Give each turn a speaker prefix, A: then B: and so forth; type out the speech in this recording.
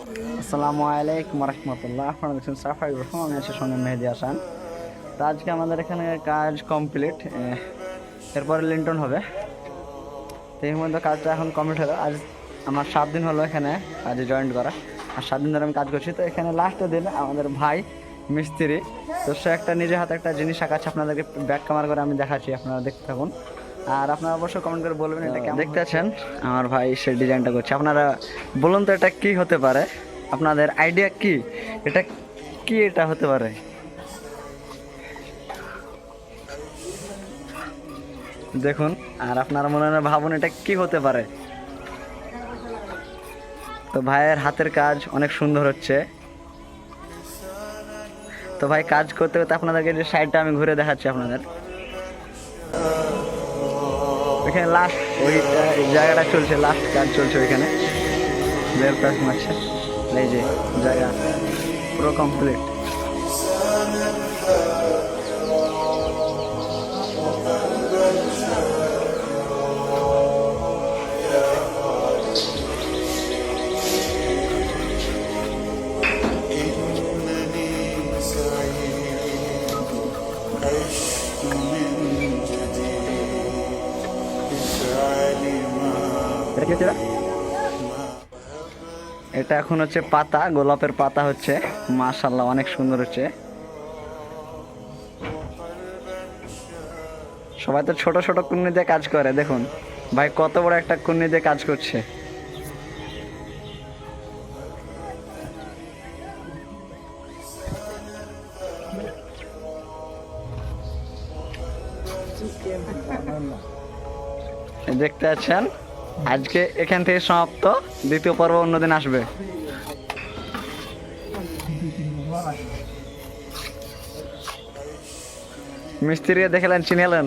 A: আসসালামু আলাইকুম রহমতুল্লাহ। আপনারা দেখছেন সাফাই রহমান, আমি আছি সঙ্গে মেহেদি হাসান। তো আজকে আমাদের এখানে কাজ কমপ্লিট, এরপরে লিন্টন হবে। তো এর মধ্যে কাজটা এখন কমপ্লিট হলো। আজ আমার 7 দিন হলো এখানে কাজে জয়েন করা, আর 7 দিন ধরে আমি কাজ করছি। তো এখানে লাস্টের দিন আমাদের ভাই মিস্ত্রি, তো সে একটা নিজের হাতে একটা জিনিস আঁকাচ্ছে, আপনাদেরকে ব্যাক ক্যামেরা করে আমি দেখাচ্ছি, আপনারা দেখতে থাকুন। আর আপনারা অবশ্যই কমেন্ট করে বলবেন এটা কেমন দেখতে আছেন। আমার ভাই সে ডিজাইনটা করছে, আপনারা বলুন তো এটা কি হতে পারে, আপনাদের আইডিয়া কি, এটা কি এটা হতে পারে। দেখুন, আর আপনারা মনে মনে ভাবুন এটা কি হতে পারে। তো ভাইয়ের হাতের কাজ অনেক সুন্দর হচ্ছে। তো ভাই কাজ করতে করতে আপনাদেরকে যে সাইডটা আমি ঘুরে দেখাচ্ছি আপনাদের, ওইখানে লাস্ট ওই জায়গাটা চলছে, লাস্ট কাজ চলছে ওইখানে, লেয়ার প্লাস মারছে। এই যে জায়গা পুরো কমপ্লিট। এটা এখন হচ্ছে পাতা, গোলাপের পাতা হচ্ছে, মাশাআল্লাহ অনেক সুন্দর হচ্ছে। সবাই তো ছোট ছোট কুন্নি দিয়ে কাজ করে, দেখুন ভাই কত বড় একটা কুন্নি দিয়ে কাজ করছে। দেখতে পাচ্ছেন, আজকে এখান থেকে সমাপ্ত, দ্বিতীয় পর্ব অন্যদিন আসবে। মিস্ত্রি দেখলেন, চিনেলেন।